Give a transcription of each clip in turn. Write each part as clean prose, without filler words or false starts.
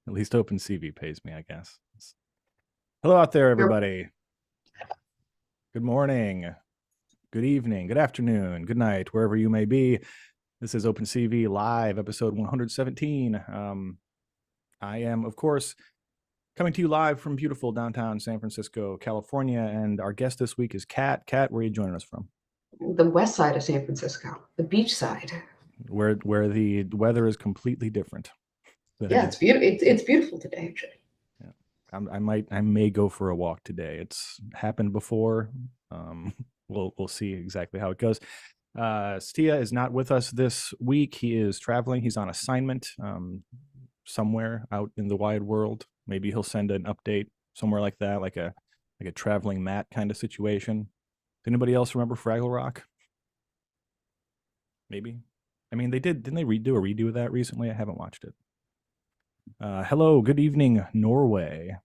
At least OpenCV pays me, I guess. Hello out there, everybody. Good morning, good evening, good afternoon, good night, wherever you may be. This is OpenCV Live, episode 117. I am, of course, coming to you live from beautiful downtown San Francisco, California, and our guest this week is Kat. Kat, where are you joining us from? The west side of San Francisco, the beach side. Where the weather is completely different. Yeah, it's beautiful. It's beautiful today, actually. Yeah. I may go for a walk today. It's happened before. We'll see exactly how it goes. Stia is not with us this week. He is traveling. He's on assignment somewhere out in the wide world. Maybe he'll send an update somewhere like that, like a traveling Matt kind of situation. Does anybody else remember Fraggle Rock? Maybe. I mean, didn't they do a redo of that recently? I haven't watched it. Hello, good evening, Norway.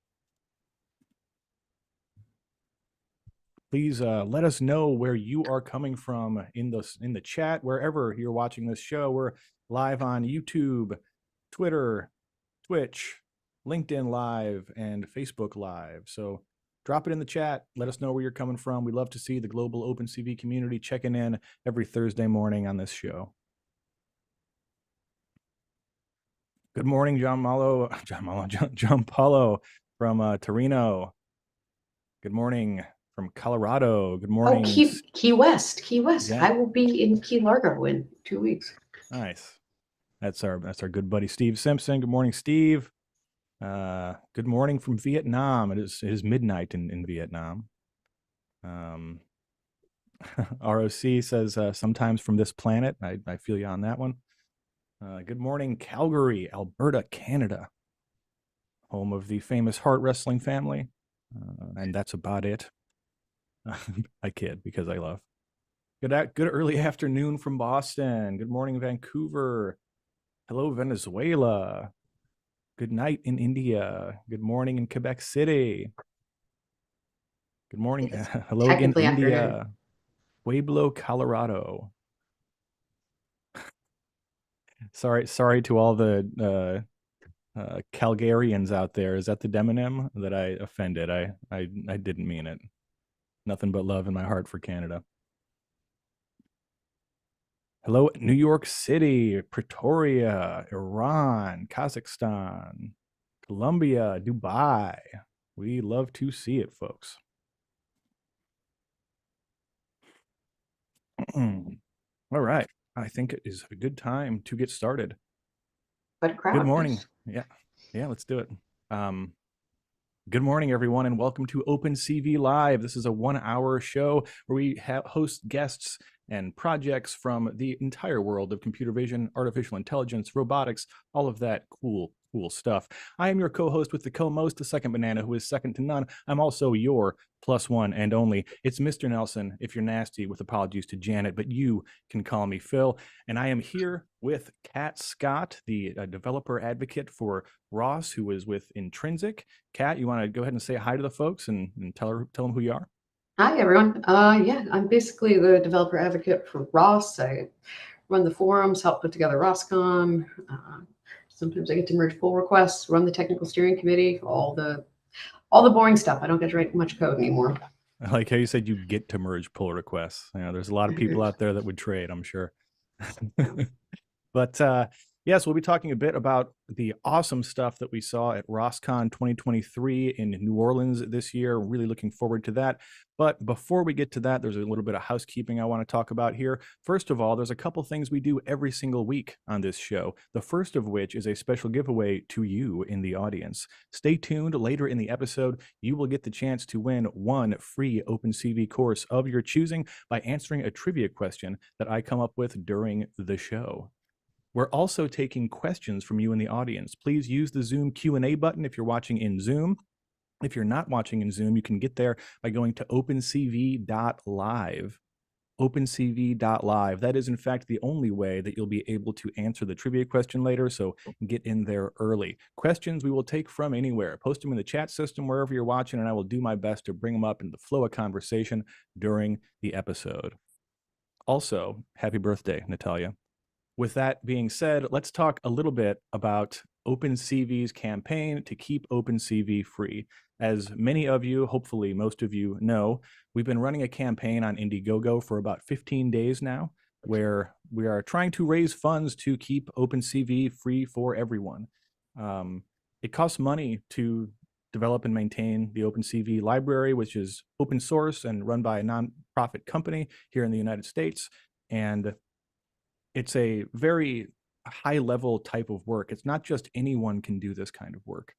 Please let us know where you are coming from in the chat, wherever you're watching this show. We're live on YouTube, Twitter, Twitch, LinkedIn Live, and Facebook Live. So drop it in the chat. Let us know where you're coming from. We love to see the global OpenCV community checking in every Thursday morning on this show. Good morning, John Paulo from Torino. Good morning from Colorado. Good morning. Oh, Key West. Yeah. Yeah. I will be in Key Largo in 2 weeks. Nice. That's our good buddy Steve Simpson. Good morning, Steve. Good morning from Vietnam. It is midnight in Vietnam. ROC says sometimes from this planet. I feel you on that one. Good morning, Calgary, Alberta, Canada, home of the famous Heart Wrestling family. And that's about it. I kid because I love. Good early afternoon from Boston. Good morning, Vancouver. Hello, Venezuela. Good night in India. Good morning in Quebec City. Good morning. Hello again, India. Afternoon. Pueblo, Colorado. Sorry to all the Calgarians out there. Is that the demonym that I offended? I didn't mean it. Nothing but love in my heart for Canada. Hello, New York City, Pretoria, Iran, Kazakhstan, Colombia, Dubai. We love to see it, folks. All right. I think it is a good time to get started. What a crowd. Good morning. Yes. Yeah, let's do it. Good morning, everyone, and welcome to OpenCV Live. This is a 1-hour show where we host guests and projects from the entire world of computer vision, artificial intelligence, robotics, all of that cool stuff. I am your co-host with the co-most, the second banana, who is second to none. I'm also your +1 and only. It's Mr. Nelson, if you're nasty, with apologies to Janet, but you can call me Phil. And I am here with Kat Scott, the developer advocate for ROS, who is with Intrinsic. Kat, you want to go ahead and say hi to the folks and tell them who you are? Hi, everyone. Yeah, I'm basically the developer advocate for ROS. I run the forums, help put together ROSCon. Sometimes I get to merge pull requests, run the technical steering committee, all the boring stuff. I don't get to write much code anymore. I like how you said you get to merge pull requests. You know, there's a lot of people out there that would trade, I'm sure. But yes, we'll be talking a bit about the awesome stuff that we saw at ROSCon 2023 in New Orleans this year. Really looking forward to that. But before we get to that, there's a little bit of housekeeping I want to talk about here. First of all, there's a couple things we do every single week on this show. The first of which is a special giveaway to you in the audience. Stay tuned. Later in the episode, you will get the chance to win one free OpenCV course of your choosing by answering a trivia question that I come up with during the show. We're also taking questions from you in the audience. Please use the Zoom Q&A button if you're watching in Zoom. If you're not watching in Zoom, you can get there by going to opencv.live. opencv.live. That is, in fact, the only way that you'll be able to answer the trivia question later, so get in there early. Questions we will take from anywhere. Post them in the chat system wherever you're watching, and I will do my best to bring them up in the flow of conversation during the episode. Also, happy birthday, Natalia. With that being said, let's talk a little bit about OpenCV's campaign to keep OpenCV free. As many of you, hopefully most of you know, we've been running a campaign on Indiegogo for about 15 days now, where we are trying to raise funds to keep OpenCV free for everyone. It costs money to develop and maintain the OpenCV library, which is open source and run by a nonprofit company here in the United States. And it's a very high level type of work. It's not just anyone can do this kind of work.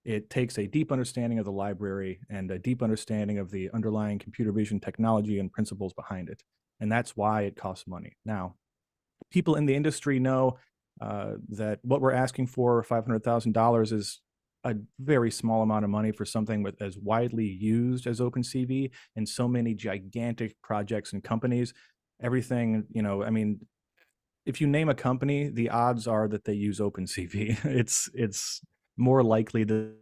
It takes a deep understanding of the library and a deep understanding of the underlying computer vision technology and principles behind it. And that's why it costs money. Now, people in the industry know that what we're asking for, $500,000, is a very small amount of money for something with as widely used as OpenCV and so many gigantic projects and companies. Everything, I mean, if you name a company, the odds are that they use OpenCV. It's more likely that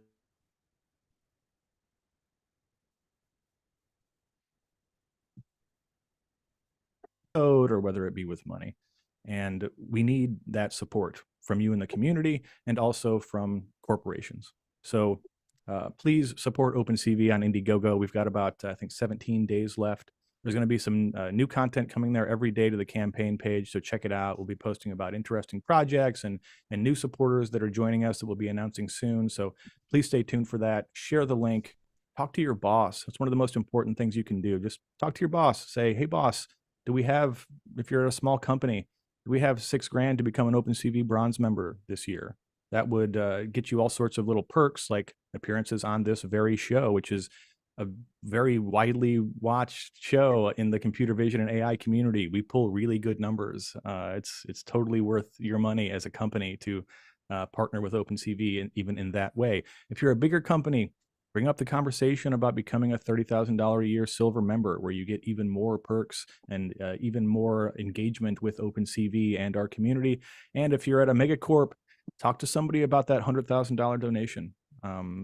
code or whether it be with money. And we need that support from you in the community and also from corporations. So please support OpenCV on Indiegogo. We've got about, I think, 17 days left. There's going to be some new content coming there every day to the campaign page, so check it out. We'll be posting about interesting projects and new supporters that are joining us that we'll be announcing soon. So please stay tuned for that. Share the link. Talk to your boss. That's one of the most important things you can do. Just talk to your boss. Say, hey, boss, do we have, if you're a small company, do we have $6,000 to become an OpenCV bronze member this year? That would get you all sorts of little perks like appearances on this very show, which is a very widely watched show in the computer vision and AI community. We pull really good numbers. It's totally worth your money as a company to partner with OpenCV, and even in that way. If you're a bigger company, bring up the conversation about becoming a $30,000 a year silver member, where you get even more perks and even more engagement with OpenCV and our community. And if you're at a megacorp, talk to somebody about that $100,000 donation.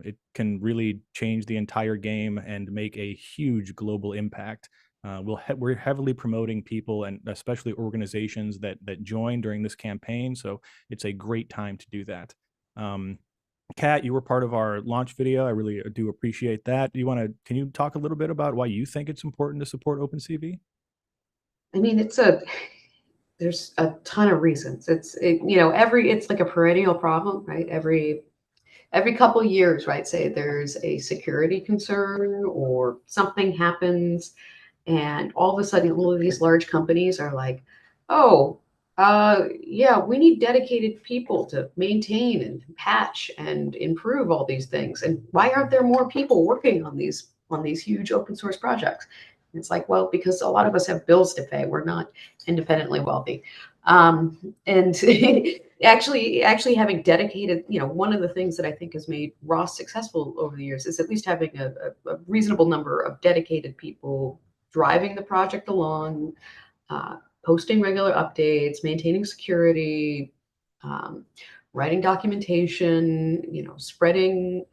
It can really change the entire game and make a huge global impact. We're heavily promoting people and especially organizations that join during this campaign. So it's a great time to do that. Kat, you were part of our launch video. I really do appreciate that. Can you talk a little bit about why you think it's important to support OpenCV? I mean, there's a ton of reasons. It's like a perennial problem, right? Every couple of years, right? Say there's a security concern or something happens, and all of a sudden, all of these large companies are like, "Oh, yeah, we need dedicated people to maintain and patch and improve all these things. And why aren't there more people working on these huge open source projects?" And it's like, well, because a lot of us have bills to pay. We're not independently wealthy. And actually having dedicated, one of the things that I think has made ROS successful over the years is at least having a reasonable number of dedicated people driving the project along, posting regular updates, maintaining security, writing documentation, spreading,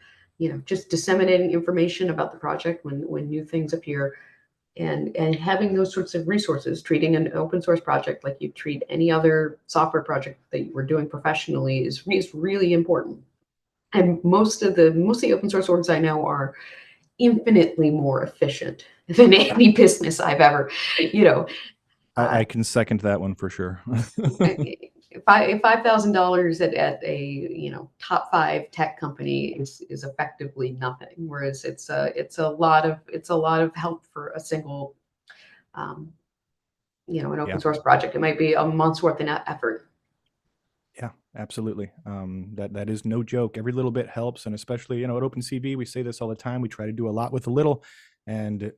just disseminating information about the project when new things appear. And having those sorts of resources, treating an open source project like you treat any other software project that you were doing professionally is really important. And most of the open source orgs I know are infinitely more efficient than any business I've ever, I can second that one for sure. $5,000 at a top 5 tech company is effectively nothing, whereas it's a lot of help for a single an open source project. It might be a month's worth of effort. Yeah, absolutely. That is no joke. Every little bit helps, and especially at OpenCV, we say this all the time. We try to do a lot with a little, and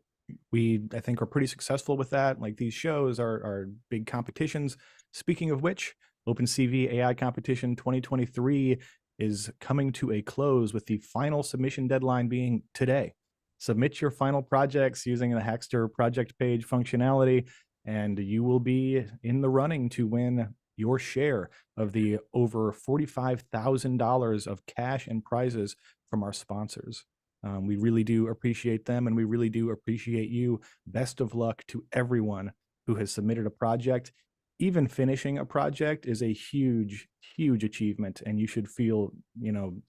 I think are pretty successful with that. Like, these shows are big competitions. Speaking of which, OpenCV AI Competition 2023 is coming to a close with the final submission deadline being today. Submit your final projects using the Hackster project page functionality, and you will be in the running to win your share of the over $45,000 of cash and prizes from our sponsors. We really do appreciate them, and we really do appreciate you. Best of luck to everyone who has submitted a project. even finishing a project is a huge achievement, and you should feel,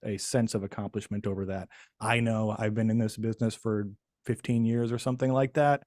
a sense of accomplishment over that. I know I've been in this business for 15 years or something like that.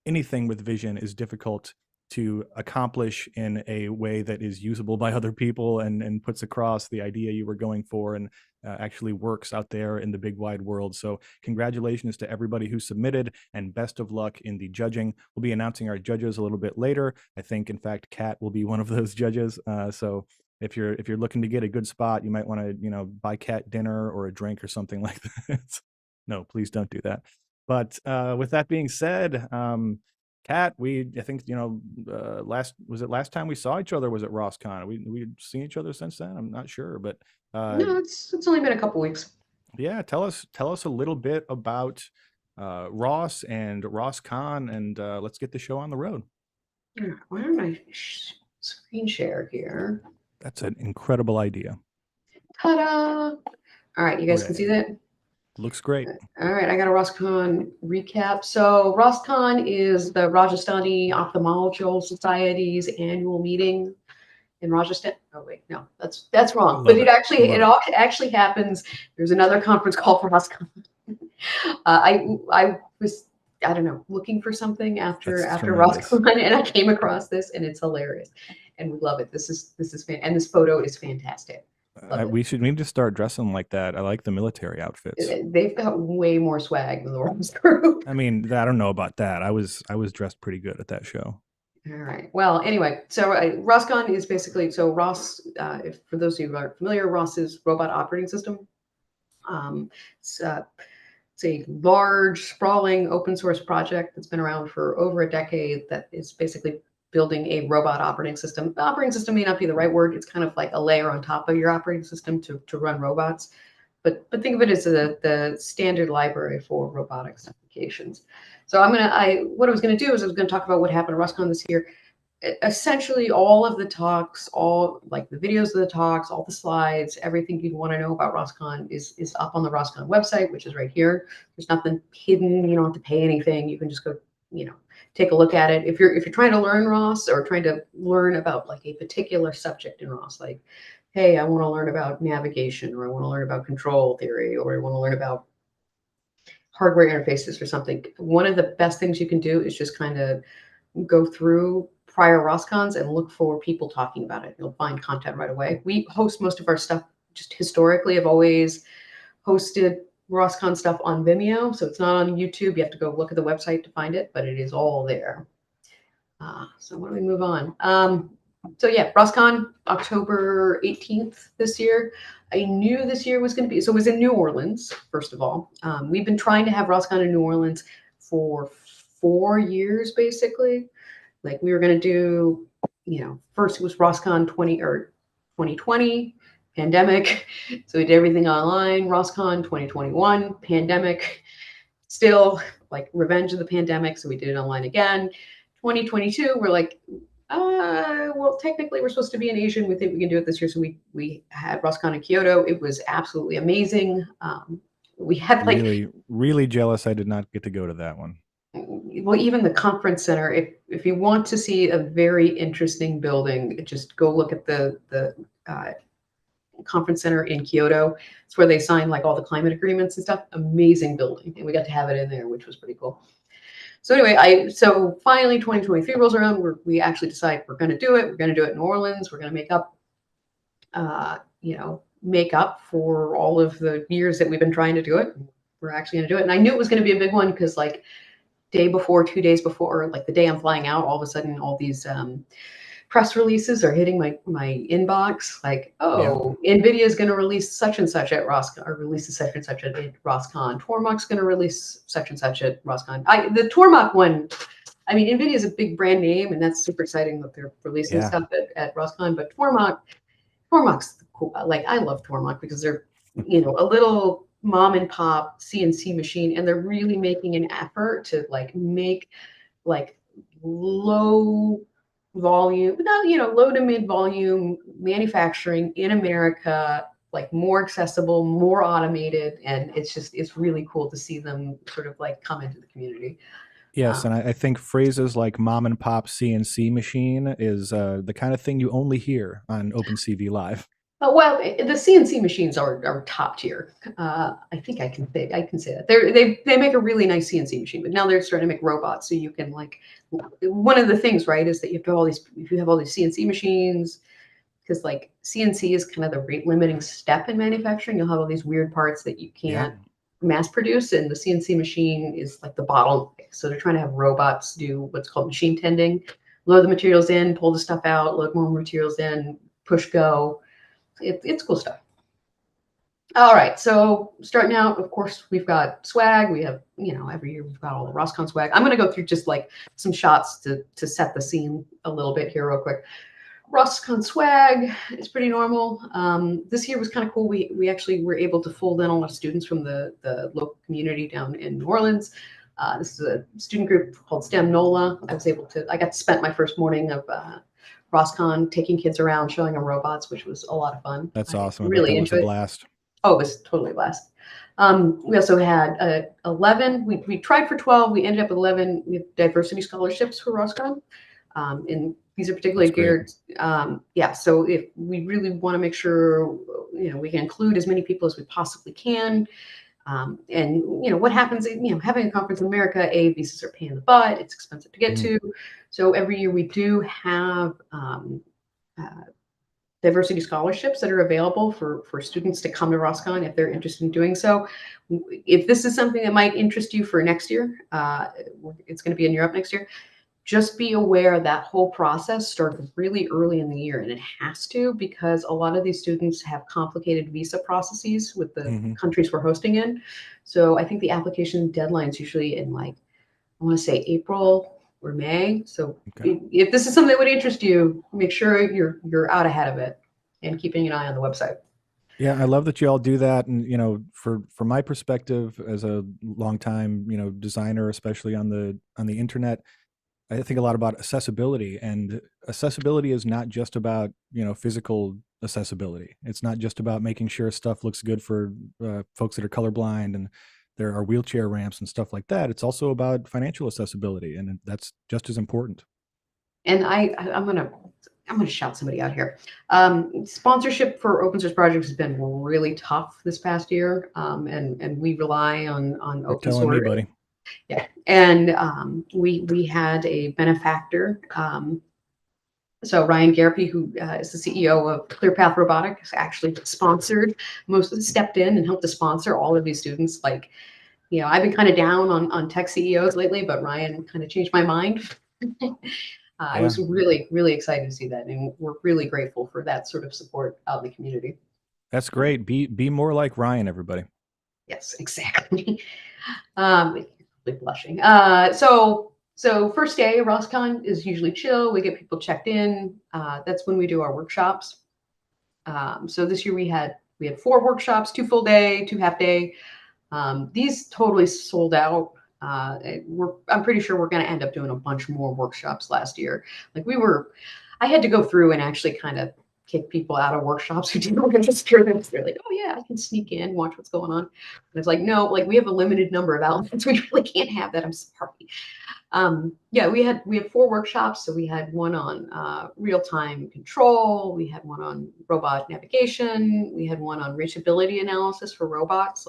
Anything with vision is difficult to accomplish in a way that is usable by other people, and puts across the idea you were going for, and actually works out there in the big wide world. So congratulations to everybody who submitted, and best of luck in the judging. We'll be announcing our judges a little bit later. I think, in fact, Kat will be one of those judges. So if you're looking to get a good spot, you might want to, buy Kat dinner or a drink or something like that. No, please don't do that. But with that being said, Kat, I think, last time we saw each other was at ROSCon. We've seen each other since then. I'm not sure, but No, it's only been a couple weeks. yeah, tell us a little bit about Ross and ROSCon, and let's get the show on the road. Why don't I screen share here? That's an incredible idea. Ta-da! All right, you guys can see that? Looks great. All right, I got a ROSCon recap. So ROSCon is the Rajasthani Ophthalmological Society's annual meeting in Rajasthan. Oh wait, no, that's wrong. But it actually happens. There's another conference called for ROSCon. I was, I don't know, looking for something after ROSCon, and I came across this, and it's hilarious, and we love it. This is and this photo is fantastic. We need to start dressing like that. I like the military outfits. They've got way more swag than the Ross group. I mean, I don't know about that. I was dressed pretty good at that show. All right. Well, anyway, so ROSCon is basically, so ROS, if for those of you who aren't familiar, ROS is robot operating system. It's a large, sprawling open source project that's been around for over a decade that is basically building a robot operating system. The operating system may not be the right word. It's kind of like a layer on top of your operating system to run robots. But think of it as the standard library for robotics applications. So what I was going to do is I was going to talk about what happened at ROSCon this year. Essentially, all of the talks, all like the videos of the talks, all the slides, everything you want to know about ROSCon is up on the ROSCon website, which is right here. There's nothing hidden. You don't have to pay anything. You can just go, take a look at it. If you're trying to learn ROS, or trying to learn about like a particular subject in ROS, like, hey, I want to learn about navigation, or I want to learn about control theory, or I want to learn about hardware interfaces or something, one of the best things you can do is just kind of go through prior ROSCons and look for people talking about it. You'll find content right away. We host most of our stuff just historically. I've always hosted ROSCon stuff on Vimeo, so it's not on YouTube. You have to go look at the website to find it, but it is all there. So why don't we move on? So yeah, ROSCon, October 18th this year. I knew this year was going to be, so it was in New Orleans, first of all. We've been trying to have ROSCon in New Orleans for 4 years, basically. Like we were going to do, first it was ROSCon 2020, pandemic. So we did everything online. ROSCon 2021, pandemic. Still like revenge of the pandemic. So we did it online again. 2022, we're like, well, technically we're supposed to be in Asia, and we think we can do it this year. So we had ROSCon in Kyoto. It was absolutely amazing. We had like really jealous I did not get to go to that one. Well, even the conference center, if you want to see a very interesting building, just go look at the conference center in Kyoto. It's where they sign like all the climate agreements and stuff. Amazing building, and we got to have it in there, which was pretty cool. So anyway, so finally 2023 rolls around. We actually decide we're going to do it. We're going to do it in New Orleans. We're going to make up for all of the years that we've been trying to do it. We're actually going to do it. And I knew it was going to be a big one because like 2 days before, like the day I'm flying out, all of a sudden all these press releases are hitting my inbox. Like, NVIDIA is going to release such and such at ROSCon, or releases such and such at ROSCon. Tormach's going to release such and such at ROSCon. The Tormach one, I mean, NVIDIA is a big brand name, and that's super exciting that they're releasing stuff at ROSCon. But Tormach's cool. Like, I love Tormach because they're, a little mom and pop CNC machine, and they're really making an effort to like make like low volume, low to mid volume manufacturing in America, like more accessible, more automated. And it's really cool to see them sort of like come into the community. Yes, and I think phrases like "mom and pop CNC machine" is the kind of thing you only hear on OpenCV Live. Well, the CNC machines are top tier. I can say that they make a really nice CNC machine, but now they're starting to make robots, so you can like one of the things, right, is that you have all these if you have all these CNC machines, because like CNC is kind of the rate limiting step in manufacturing. You'll have all these weird parts that you Yeah. can't mass produce, and the CNC machine is like the bottleneck. So they're trying to have robots do what's called machine tending, load the materials in, pull the stuff out, load more materials in, push go. It's cool stuff. All right, so starting out, of course, we've got swag. We have, every year we've got all the ROSCon swag. I'm going to go through just like some shots to set the scene a little bit here real quick. ROSCon Swag is pretty normal. This year was kind of cool. We actually were able to fold in a lot of students from the local community down in New Orleans. This is a student group called STEM NOLA. I got to spend my first morning of ROSCon taking kids around, showing them robots, which was a lot of fun. That's I awesome. I bet really that was a enjoyed it. blast. Oh, it was totally a blast. We also had 11. We tried for 12. We ended up with 11 with diversity scholarships for ROSCon. And these are particularly geared, so if we really want to make sure, we can include as many people as we possibly can. And, what happens, having a conference in America, visas are paying the butt. It's expensive to get to. So every year we do have diversity scholarships that are available for students to come to ROSCon if they're interested in doing so. If this is something that might interest you for next year, it's going to be in Europe next year. Just be aware that whole process started really early in the year, and it has to, because a lot of these students have complicated visa processes with the countries we're hosting in. So I think the application deadline is usually in I want to say April or May. So if this is something that would interest you, make sure you're out ahead of it and keeping an eye on the website. Yeah, I love that you all do that. And from my perspective as a longtime designer, especially on the internet, I think a lot about accessibility, and accessibility is not just about, physical accessibility. It's not just about making sure stuff looks good for folks that are colorblind and there are wheelchair ramps and stuff like that. It's also about financial accessibility, and that's just as important. And I'm gonna shout somebody out here. Sponsorship for open source projects has been really tough this past year, and we rely on You're open telling source. me, buddy. Yeah, and we had a benefactor. So Ryan Garpy, who is the CEO of ClearPath Robotics, actually stepped in and helped to sponsor all of these students. I've been kind of down on tech CEOs lately, but Ryan kind of changed my mind. I was really, really excited to see that, and we're really grateful for that sort of support out in the community. That's great. Be more like Ryan, everybody. Yes, exactly. Blushing. So first day of ROSCon is usually chill. We get people checked in. That's when we do our workshops. So this year we had 4 workshops, 2 full day, 2 half day. These totally sold out. I'm pretty sure we're going to end up doing a bunch more workshops last year. I had to go through and actually kind of kick people out of workshops who didn't register them. They're like, oh yeah, I can sneak in, watch what's going on. And it's like, no, we have a limited number of outlets. We really can't have that. I'm sorry. We had 4 workshops. So we had one on real-time control. We had one on robot navigation. We had one on reachability analysis for robots.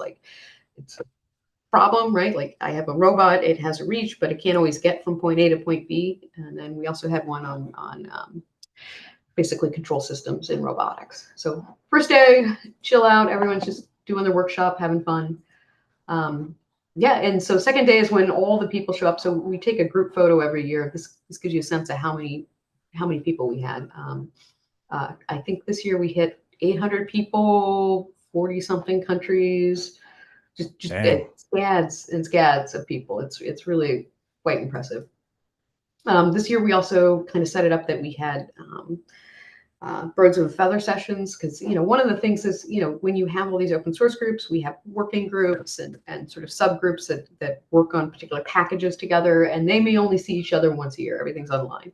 It's a problem, right? I have a robot, it has a reach, but it can't always get from point A to point B. And then we also had one on basically control systems in robotics. So first day, chill out. Everyone's just doing their workshop, having fun. And so second day is when all the people show up. So we take a group photo every year. This gives you a sense of how many people we had. I think this year we hit 800 people, 40 something countries, just scads and scads of people. It's really quite impressive. This year we also kind of set it up that we had birds of a feather sessions, because one of the things is when you have all these open source groups, we have working groups and sort of subgroups that work on particular packages together, and they may only see each other once a year. Everything's online,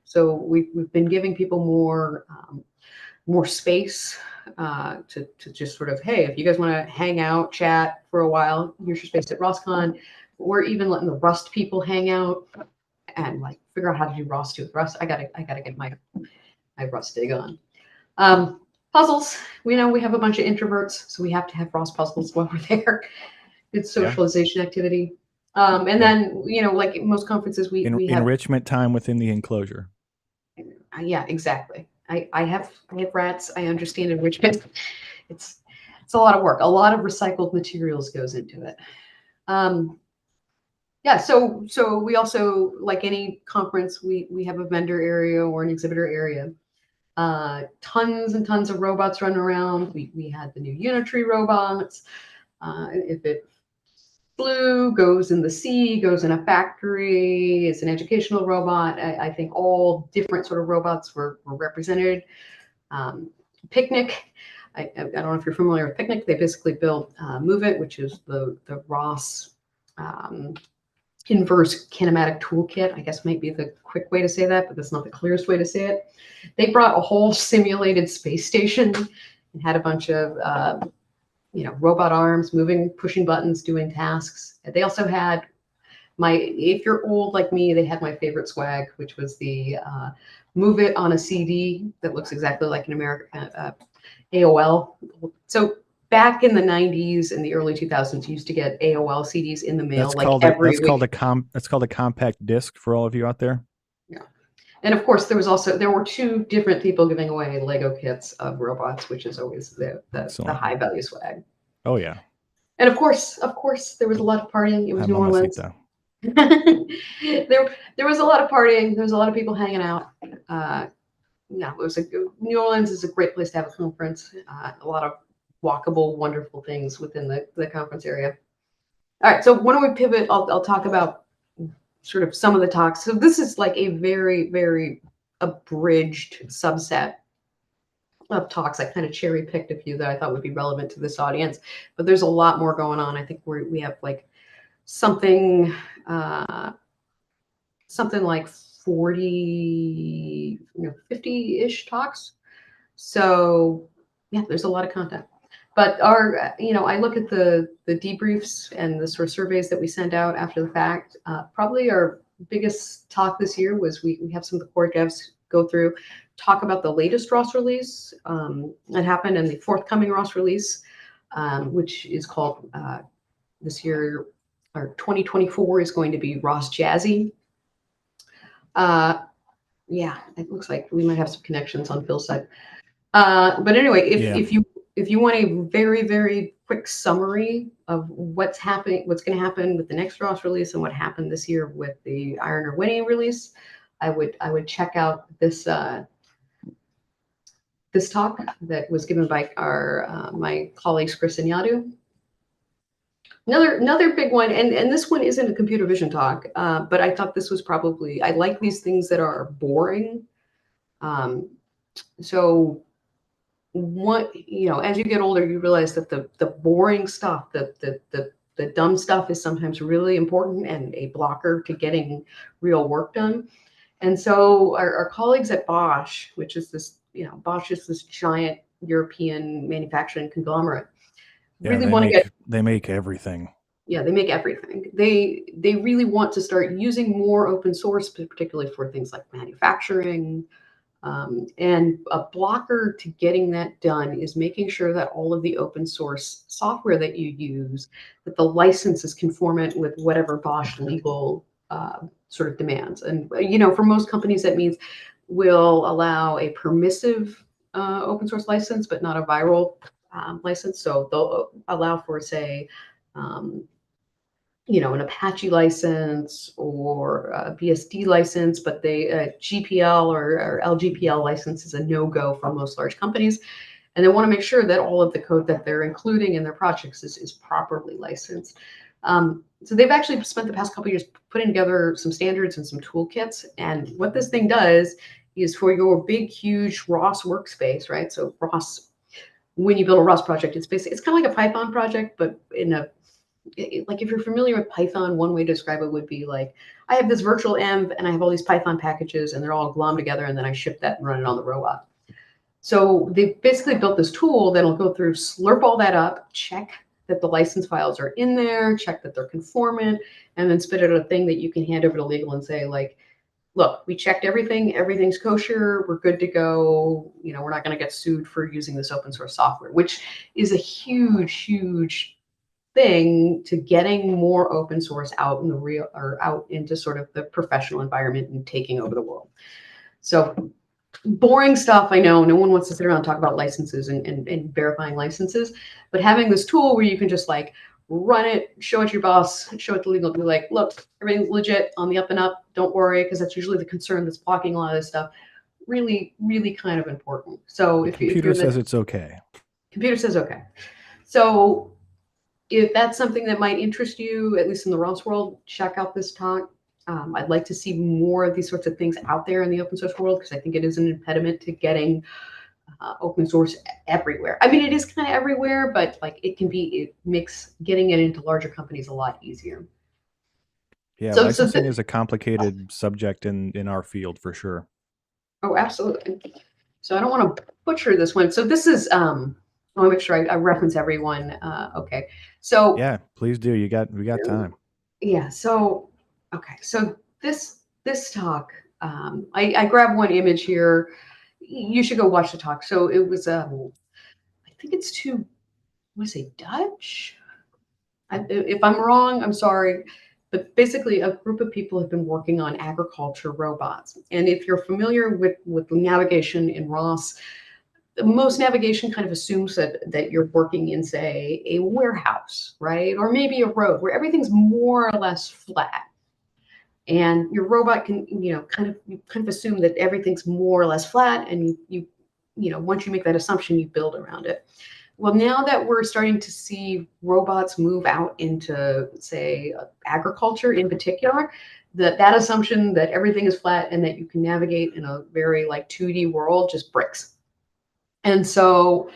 so we've been giving people more more space to just sort of, hey, if you guys want to hang out, chat for a while, here's your space at ROSCon. We're even letting the Rust people hang out and like figure out how to do Rust with Rust. I gotta get my Rust dig on. Puzzles. We know we have a bunch of introverts, so we have to have Rust puzzles while we're there. It's socialization activity. And then, you know, like most conferences, we have enrichment time within the enclosure. Yeah, exactly. I have rats. I understand enrichment. It's a lot of work. A lot of recycled materials goes into it. Yeah, so we also, like any conference, we have a vendor area or an exhibitor area. Tons and tons of robots running around. We had the new Unitree robots. If it flew, goes in the sea, goes in a factory, is an educational robot. I think all different sort of robots were represented. Picnic. I don't know if you're familiar with Picnic. They basically built Move It, which is the ROS inverse kinematic toolkit, I guess might be the quick way to say that, but that's not the clearest way to say it. They brought a whole simulated space station and had a bunch of you know, robot arms moving, pushing buttons, doing tasks. They also had if you're old like me, they had my favorite swag, which was the Move It on a CD that looks exactly like an American AOL. So back in the 90s and the early 2000s, you used to get AOL CDs in the mail every week. That's called a compact disc for all of you out there. Yeah. And of course, there were two different people giving away Lego kits of robots, which is always the high value swag. Oh yeah. And of course, there was a lot of partying. It was New Orleans. there was a lot of partying. There was a lot of people hanging out. New Orleans is a great place to have a conference. A lot of walkable, wonderful things within the conference area. All right, so why don't we pivot? I'll talk about sort of some of the talks. So this is like a very, very abridged subset of talks. I kind of cherry picked a few that I thought would be relevant to this audience, but there's a lot more going on. I think we have like something like 40, 50-ish talks. So yeah, there's a lot of content. But I look at the debriefs and the sort of surveys that we send out after the fact. Probably our biggest talk this year was we have some of the core devs go through, talk about the latest ROS release that happened and the forthcoming ROS release, which is called this year, or 2024 is going to be ROS Jazzy. Yeah, it looks like we might have some connections on Phil's side. But anyway, if you want a very, very quick summary of what's going to happen with the next ROS release and what happened this year with the Iron or Winnie release, I would check out this this talk that was given by my colleagues Chris and Yadu. Another big one, and this one isn't a computer vision talk, but I thought this was probably, I like these things that are boring. So what, as you get older, you realize that the boring stuff, the dumb stuff is sometimes really important and a blocker to getting real work done. And so our colleagues at Bosch, which is this, Bosch is this giant European manufacturing conglomerate, really want to they make everything. Yeah, they make everything. They really want to start using more open source, particularly for things like manufacturing. And a blocker to getting that done is making sure that all of the open source software that you use, that the license is conformant with whatever Bosch legal sort of demands. And, for most companies, that means we'll allow a permissive open source license, but not a viral license. So they'll allow for, say, an Apache license or a BSD license, but GPL or LGPL license is a no-go for most large companies. And they want to make sure that all of the code that they're including in their projects is properly licensed. So they've actually spent the past couple of years putting together some standards and some toolkits. And what this thing does is for your big, huge ROS workspace, right? So ROS, when you build a ROS project, it's kind of like a Python project, but like if you're familiar with Python, one way to describe it would be like, I have this virtual env and I have all these Python packages and they're all glommed together and then I ship that and run it on the robot. So they basically built this tool that'll go through, slurp all that up, check that the license files are in there, check that they're conformant, and then spit out a thing that you can hand over to legal and say, like, look, we checked everything, everything's kosher, we're good to go. You know, we're not going to get sued for using this open source software, which is a huge, huge thing to getting more open source out in the real, or out into sort of the professional environment and taking over the world. So boring stuff, I know. No one wants to sit around and talk about licenses and verifying licenses, but having this tool where you can just like run it, show it to your boss, show it to legal, be like, look, everything's legit, on the up and up. Don't worry, because that's usually the concern that's blocking a lot of this stuff. Really, really kind of important. So if Computer says it's okay. Computer says okay. So if that's something that might interest you, at least in the ROS world, check out this talk. I'd like to see more of these sorts of things out there in the open source world, because I think it is an impediment to getting open source everywhere. I mean, it is kind of everywhere, but like it makes getting it into larger companies a lot easier. Yeah, licensing is a complicated subject in our field for sure. Oh, absolutely. So I don't want to butcher this one. So this is, I want to make sure I reference everyone. Okay. So yeah, please do. We got time. Yeah. So, okay. So this talk, I grabbed one image here. You should go watch the talk. So it was, I think it's I want to say Dutch. If I'm wrong, I'm sorry. But basically, a group of people have been working on agriculture robots. And if you're familiar with navigation in ROS, most navigation kind of assumes that you're working in, say, a warehouse, right? Or maybe a road where everything's more or less flat. And your robot can, kind of assume that everything's more or less flat. And once you make that assumption, you build around it. Well, now that we're starting to see robots move out into, say, agriculture in particular, that assumption that everything is flat and that you can navigate in a very like 2D world just breaks. And so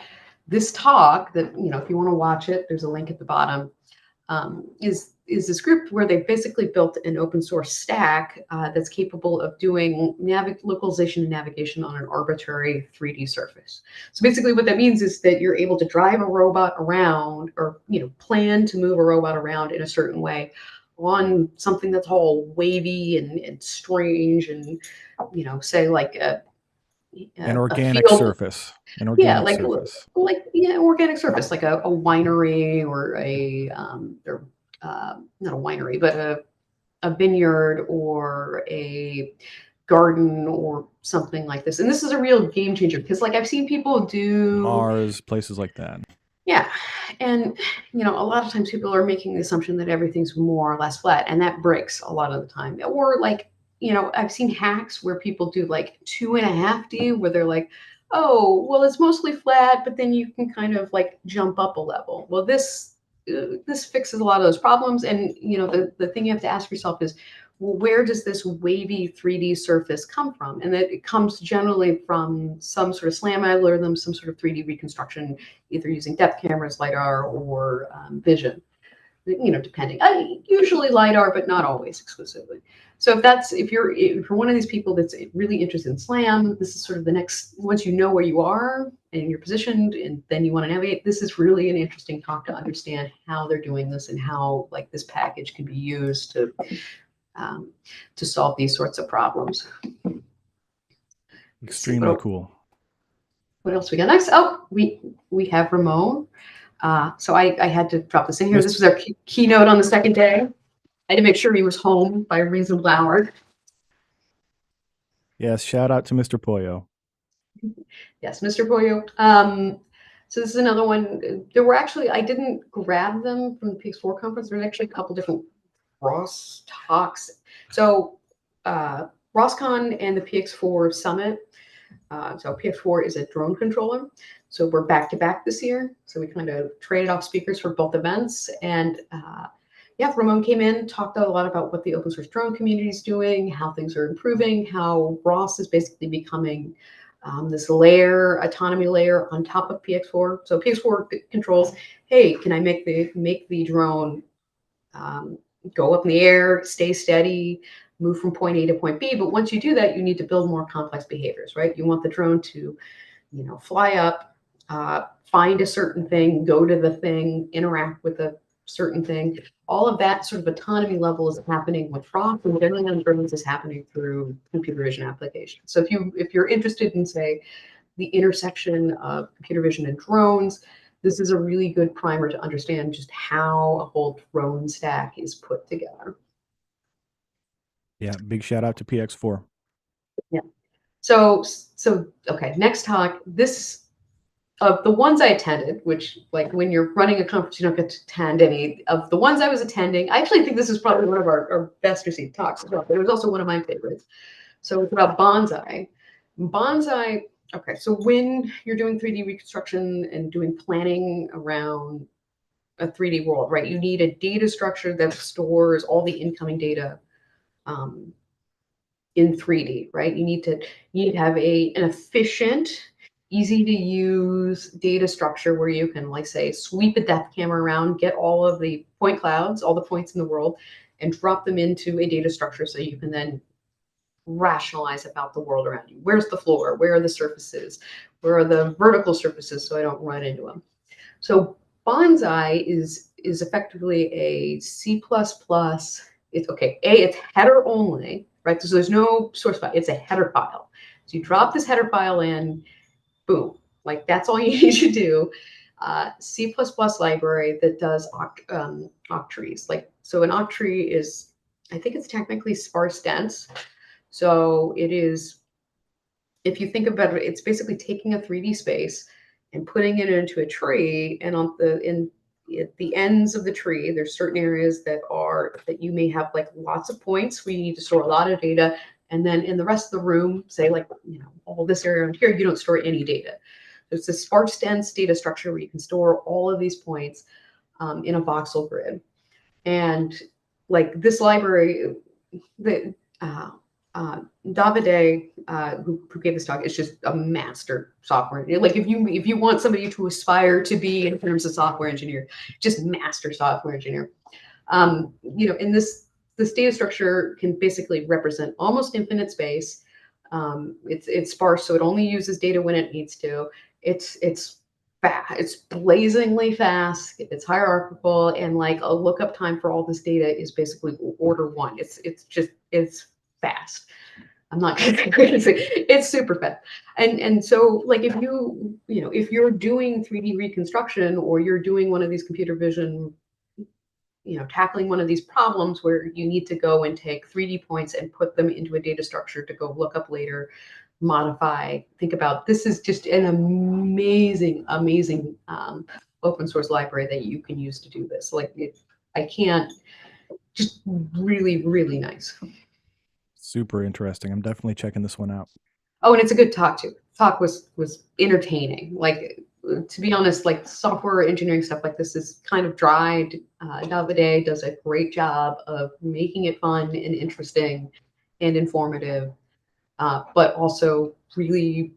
this talk that, if you want to watch it, there's a link at the bottom, is this group where they basically built an open source stack that's capable of doing localization and navigation on an arbitrary 3D surface. So basically what that means is that you're able to drive a robot around, or plan to move a robot around in a certain way on something that's all wavy and strange and say like an organic surface. An organic surface. Organic surface, like a winery or not a winery, but a vineyard or a garden or something like this. And this is a real game changer, because like I've seen people do Mars, places like that. Yeah. And, a lot of times people are making the assumption that everything's more or less flat, and that breaks a lot of the time. Or like, I've seen hacks where people do like 2.5D, where they're like, oh, well, it's mostly flat, but then you can kind of like jump up a level. Well, this fixes a lot of those problems. And, the thing you have to ask yourself is, well, where does this wavy 3D surface come from? And that it comes generally from some sort of SLAM algorithm, some sort of 3D reconstruction, either using depth cameras, LiDAR, or vision, depending. Usually LiDAR, but not always exclusively. So if you're one of these people that's really interested in SLAM, this is sort of the next, once you know where you are and you're positioned and then you want to navigate, this is really an interesting talk to understand how they're doing this and how like this package can be used to solve these sorts of problems. Extremely cool. What else we got next? Oh, we have Ramon. So I had to drop this in here. This was our keynote on the second day. I had to make sure he was home by a reasonable hour. Yes, shout out to Mr. Pollo. Yes, Mr. Pollo. So this is another one. There were actually, I didn't grab them from the PX4 conference. There's actually a couple different ROS talks. So ROSCon and the PX4 Summit. So PX4 is a drone controller. So we're back to back this year. So we kind of traded off speakers for both events. And Ramon came in, talked a lot about what the open source drone community is doing, how things are improving, how ROS is basically becoming this autonomy layer on top of PX4. So PX4 controls, hey, can I make the drone go up in the air, stay steady, move from point A to point B. But once you do that, you need to build more complex behaviors, right? You want the drone to fly up, find a certain thing, go to the thing, interact with a certain thing. All of that sort of autonomy level is happening with ROC, and generally on drones is happening through computer vision applications. So if you're interested in, say, the intersection of computer vision and drones, this is a really good primer to understand just how a whole drone stack is put together. Yeah, big shout out to PX4. Yeah. So okay, next talk. This of the ones I attended, which, like, when you're running a conference, you don't get to attend any of the ones I was attending. I actually think this is probably one of our best received talks as well, but it was also one of my favorites. So it's about Bonsai. Bonsai, okay, so when you're doing 3D reconstruction and doing planning around a 3D world, right, you need a data structure that stores all the incoming data in 3D, right? You need to have an efficient, easy to use data structure where you can, like, say, sweep a depth camera around, get all of the point clouds, all the points in the world, and drop them into a data structure so you can then rationalize about the world around you. Where's the floor? Where are the surfaces? Where are the vertical surfaces so I don't run into them? So Bonsai is effectively a C++. It's okay. It's header only, right? So there's no source file. It's a header file. So you drop this header file in, boom, like that's all you need to do. C++ library that does octrees. Like, so an octree is, I think it's technically sparse dense. So it is, if you think about it, it's basically taking a 3D space and putting it into a tree, and at the ends of the tree, there's certain areas that you may have, like, lots of points where you need to store a lot of data, and then in the rest of the room, say, like, all this area around here, you don't store any data. So it's a sparse dense data structure where you can store all of these points in a voxel grid. And, like, this library, Davide, who gave this talk, is just a master software. Like, if you want somebody to aspire to be in terms of software engineer, just master software engineer. In this data structure can basically represent almost infinite space. It's sparse, so it only uses data when it needs to. It's fast. It's blazingly fast. It's hierarchical, and, like, a lookup time for all this data is basically order one. It's fast. I'm not crazy. It's super fast. And so, like, if you're doing 3D reconstruction, or you're doing one of these computer vision, tackling one of these problems where you need to go and take 3D points and put them into a data structure to go look up later, modify, think about, this is just an amazing open source library that you can use to do this. Like, just really, really nice. Super interesting. I'm definitely checking this one out. Oh, and it's a good talk too. Talk was entertaining. Like, to be honest, like, software engineering stuff like this is kind of dry. Davide does a great job of making it fun and interesting and informative, but also really,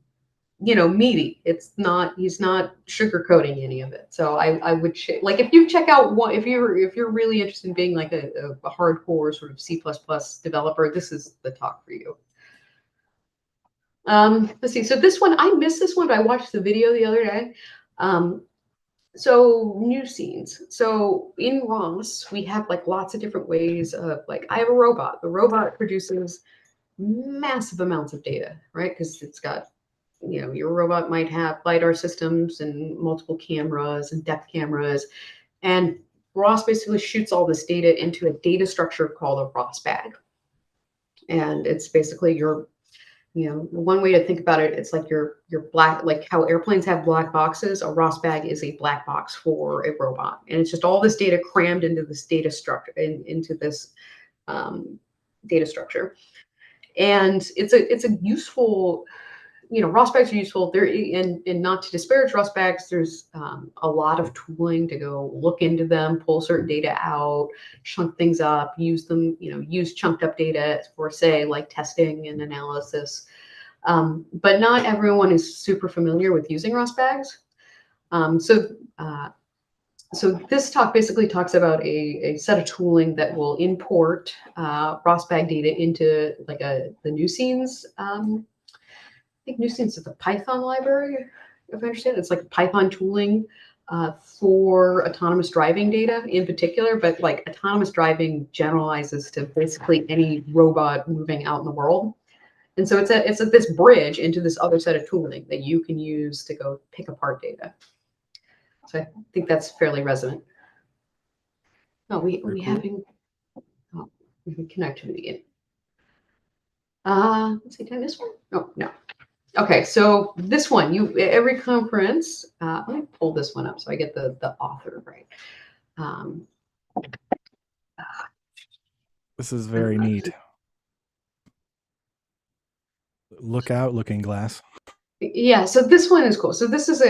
meaty. He's not sugarcoating any of it. So I would like, if you check out one, if you're really interested in being, like, a hardcore sort of C++ developer, this is the talk for you. Let's see. So this one, I missed this one, but I watched the video the other day. So new scenes. So in ROS, we have, like, lots of different ways of, like, I have a robot. The robot produces massive amounts of data, right? Because it's got, your robot might have LiDAR systems and multiple cameras and depth cameras. And ROS basically shoots all this data into a data structure called a ROS bag. And it's basically one way to think about it, it's like your black, like how airplanes have black boxes, a ROS bag is a black box for a robot. And it's just all this data crammed into this data structure, into this data structure. And it's a useful, ROS bags are useful. And not to disparage ROS bags, there's a lot of tooling to go look into them, pull certain data out, chunk things up, use them, use chunked up data for, say, like, testing and analysis. But not everyone is super familiar with using ROS bags. So this talk basically talks about a set of tooling that will import ROS bag data into, like, the new scenes think Nucient's is a Python library, if I understand. It's like Python tooling for autonomous driving data in particular, but like autonomous driving generalizes to basically any robot moving out in the world. And so it's this bridge into this other set of tooling that you can use to go pick apart data. So I think that's fairly resonant. No, we Cool. having connectivity. Let's see, did I miss one? Oh, no. Okay, so this one, every conference, let me pull this one up so I get the author right. This is very neat. Look out, Looking Glass. Yeah, so this one is cool. So this is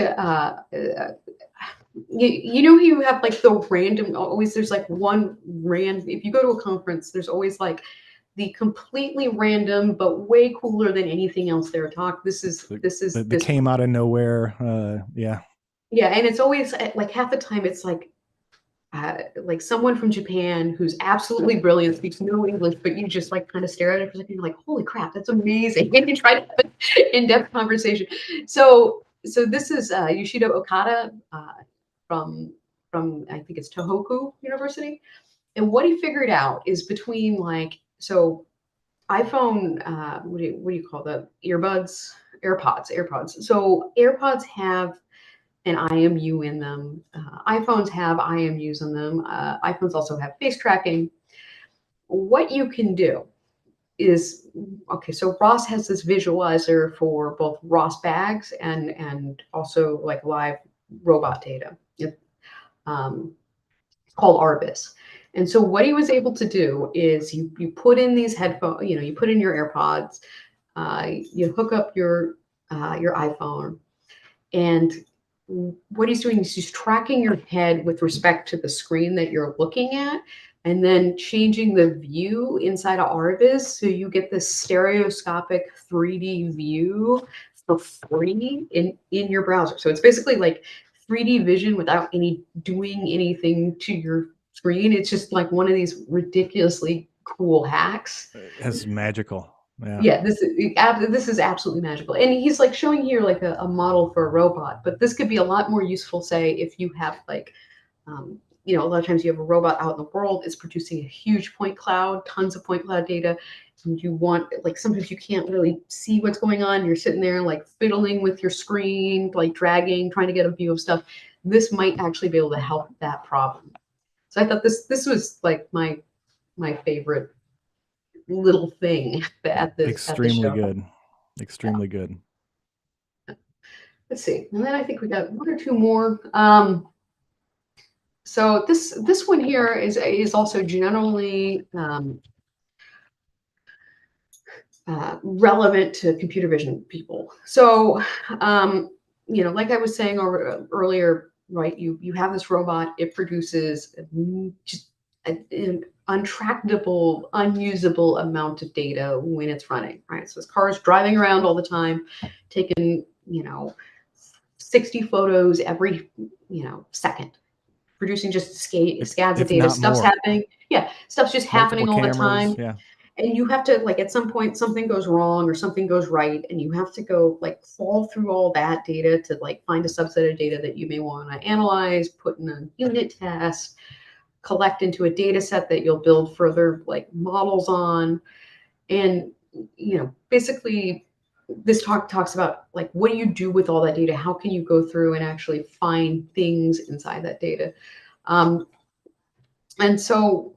you know, you have like the random, always there's like one random, if you go to a conference, there's always like the completely random but way cooler than anything else there talk. This came out of nowhere. Yeah, and it's always like half the time it's like someone from Japan who's absolutely brilliant, speaks no English, but you just like kind of stare at it for a second. You're like, holy crap, that's amazing. And you try to have an in-depth conversation. So this is Yoshida Okada from I think it's Tohoku University. And what he figured out is between like, so iPhone, what do you call the earbuds? AirPods. So AirPods have an IMU in them. iPhones have IMUs in them. iPhones also have face tracking. What you can do is, okay, so ROS has this visualizer for both ROS bags and also like live robot data. It's called Arbis. And so what he was able to do is you put in these headphones, you put in your AirPods, you hook up your iPhone, and what he's doing is he's tracking your head with respect to the screen that you're looking at, and then changing the view inside of Arbis so you get this stereoscopic 3D view for free in your browser. So it's basically like 3D vision without doing anything to your screen. It's just like one of these ridiculously cool hacks. It's magical. Yeah, this is absolutely magical. And he's like showing here like a model for a robot, but this could be a lot more useful, say, if you have like, a lot of times you have a robot out in the world, it's producing a huge point cloud, tons of point cloud data. And you want, like, sometimes you can't really see what's going on. You're sitting there like fiddling with your screen, like dragging, trying to get a view of stuff. This might actually be able to help that problem. So I thought this was like my favorite little thing at the extremely show. Good. Extremely good. Let's see. And then I think we got one or two more. So this one here is also generally relevant to computer vision people. So like I was saying earlier, right? You have this robot. It produces just an untrackable, unusable amount of data when it's running, right? So this car is driving around all the time, taking 60 photos every second, producing just scads of data. Stuff's happening. Yeah, stuff's just happening all the time. Yeah. And you have to, like, at some point something goes wrong or something goes right, and you have to go like fall through all that data to like find a subset of data that you may want to analyze, put in a unit test, collect into a data set that you'll build further like models on. And basically this talks about like, what do you do with all that data? How can you go through and actually find things inside that data? And so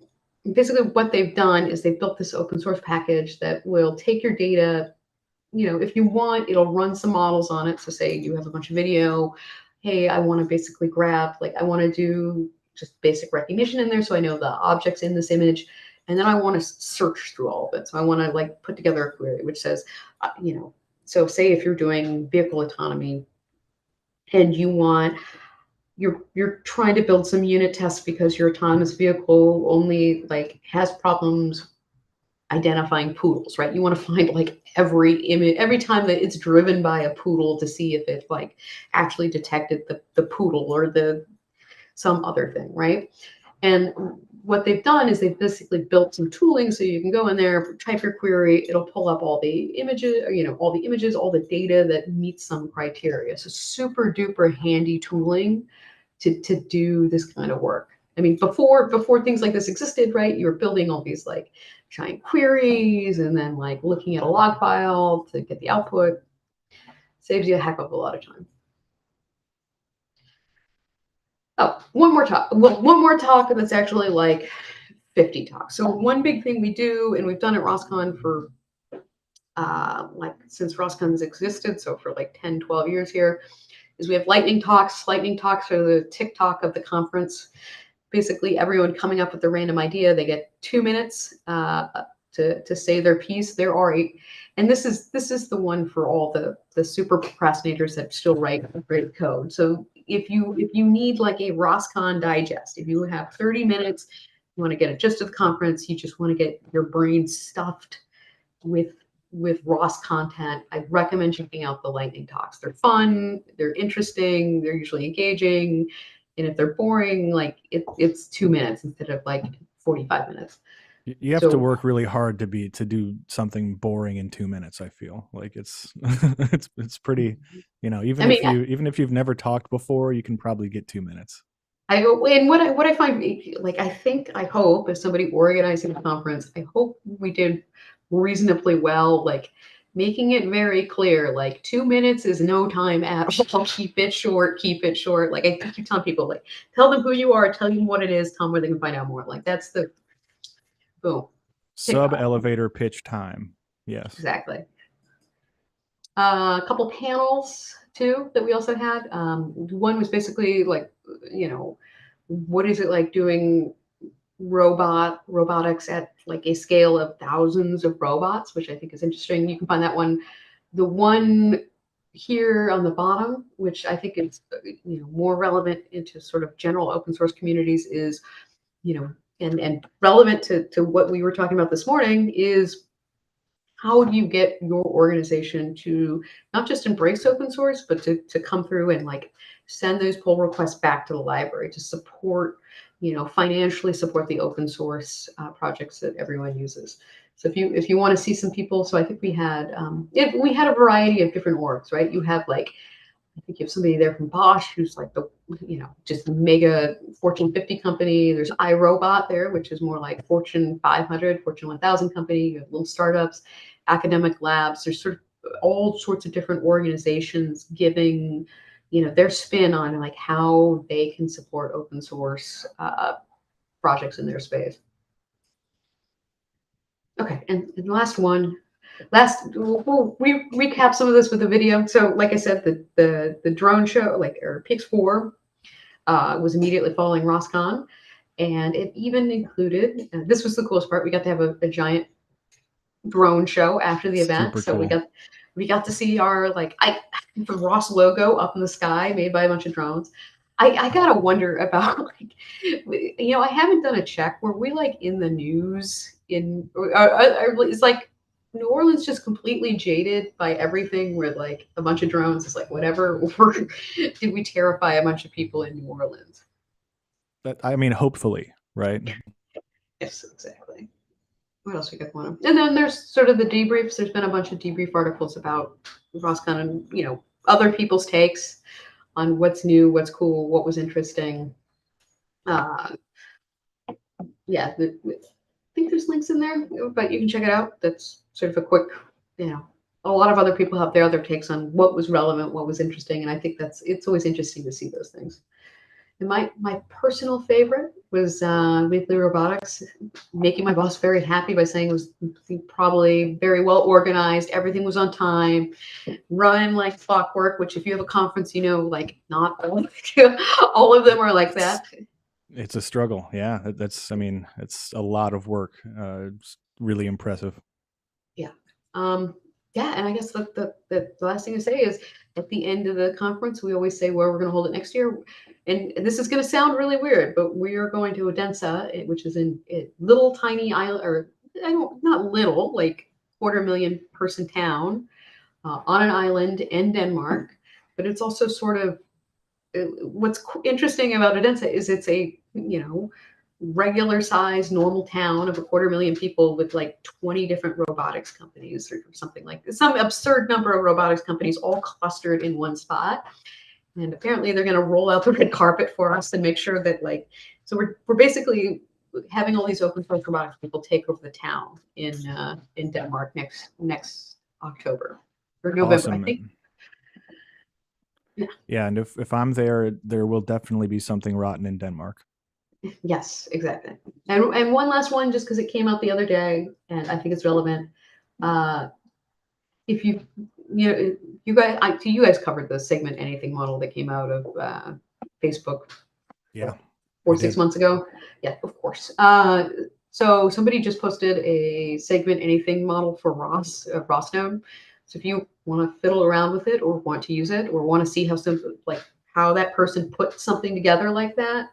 basically what they've done is they've built this open source package that will take your data. If you want, it'll run some models on it. So say you have a bunch of video. Hey, I want to basically grab, like, I want to do just basic recognition in there so I know the objects in this image. And then I want to search through all of it. So I want to like put together a query which says, so say if you're doing vehicle autonomy and you're trying to build some unit tests because your autonomous vehicle only like has problems identifying poodles, right? You want to find like every image, every time that it's driven by a poodle to see if it like actually detected the poodle or some other thing, right? And what they've done is they've basically built some tooling so you can go in there, type your query, it'll pull up all the images, all the images, all the data that meets some criteria. So super duper handy tooling to do this kind of work. I mean, before things like this existed, right? You were building all these like giant queries and then like looking at a log file to get the output. Saves you a heck of a lot of time. Oh, one more talk that's actually like 50 talks. So one big thing we do, and we've done at ROSCon for like since ROSCon's existed, so for like 10, 12 years here, is we have lightning talks. Lightning talks are the TikTok of the conference. Basically, everyone coming up with a random idea, they get 2 minutes to say their piece. There are and this is the one for all the super procrastinators that still write great code. So if you need like a ROSCon digest, if you have 30 minutes, you want to get a gist of the conference, you just want to get your brain stuffed with ROS content, I recommend checking out the lightning talks. They're fun, they're interesting, they're usually engaging, and if they're boring, like it's 2 minutes instead of like 45 minutes. You have to work really hard to do something boring in 2 minutes. I feel like it's it's pretty, even if you've never talked before, you can probably get 2 minutes. And what I find, like, I hope as somebody organizing a conference, I hope we did reasonably well, like making it very clear, like 2 minutes is no time at all. Keep it short. Like I keep telling people, like, tell them who you are, tell them what it is, tell them where they can find out more. Like that's the boom. Sub elevator pitch time. Yes. Exactly. A couple panels too that we also had. One was basically like, what is it like doing robotics at like a scale of thousands of robots, which I think is interesting. You can find that one. The one here on the bottom, which I think is more relevant into sort of general open source communities, is and relevant to what we were talking about this morning, is how do you get your organization to not just embrace open source, but to come through and like send those pull requests back to the library to support, financially support the open source projects that everyone uses. So if you want to see some people, so I think we had a variety of different orgs, right? You have like, I think you have somebody there from Bosch who's like the, just a mega Fortune 50 company. There's iRobot there, which is more like Fortune 500, Fortune 1000 company. You have little startups, academic labs. There's sort of all sorts of different organizations giving, their spin on like how they can support open source projects in their space. Okay, and the last one. We'll recap some of this with a video. So like I said, the drone show, or PX4, was immediately following ROSCon, and it even included, this was the coolest part, we got to have a giant drone show after the event. So cool. we got to see our the ROS logo up in the sky made by a bunch of drones. I gotta wonder about I haven't done a check. Were we like in the news it's like New Orleans just completely jaded by everything where like a bunch of drones is like whatever, or did we terrify a bunch of people in New Orleans? Hopefully, right? Yes, exactly. What else we got going on? And then there's sort of the debriefs. There's been a bunch of debrief articles about ROSCon and other people's takes on what's new, what's cool, what was interesting. Yeah, I think there's links in there, but you can check it out. That's sort of a quick, a lot of other people have their other takes on what was relevant, what was interesting, and I think it's always interesting to see those things. And my personal favorite was Weekly Robotics, making my boss very happy by saying it was probably very well organized, everything was on time, run like clockwork, which if you have a conference, like not all of them are like that. It's a struggle. Yeah, it's a lot of work. It's really impressive. Yeah. Yeah, and I guess the last thing to say is at the end of the conference, we always say where we're going to hold it next year. And this is going to sound really weird, but we are going to Odense, which is in a little tiny island, or not little, like 250,000 person town on an island in Denmark. But it's also sort of, what's interesting about Odense is it's a, regular size normal town of 250,000 people with like 20 different robotics companies or something like this. Some absurd number of robotics companies all clustered in one spot. And apparently they're going to roll out the red carpet for us and make sure that so we're basically having all these open source robotics people take over the town in Denmark next October or November, Awesome. I think. Yeah, and if I'm there, there will definitely be something rotten in Denmark. Yes, exactly. And one last one, just because it came out the other day, and I think it's relevant. If you guys covered the segment anything model that came out of Facebook. Yeah. 6 months ago. Yeah, of course. So somebody just posted a segment anything model for ROSNode. So if you want to fiddle around with it or want to use it or want to see how simple, like how that person put something together like that,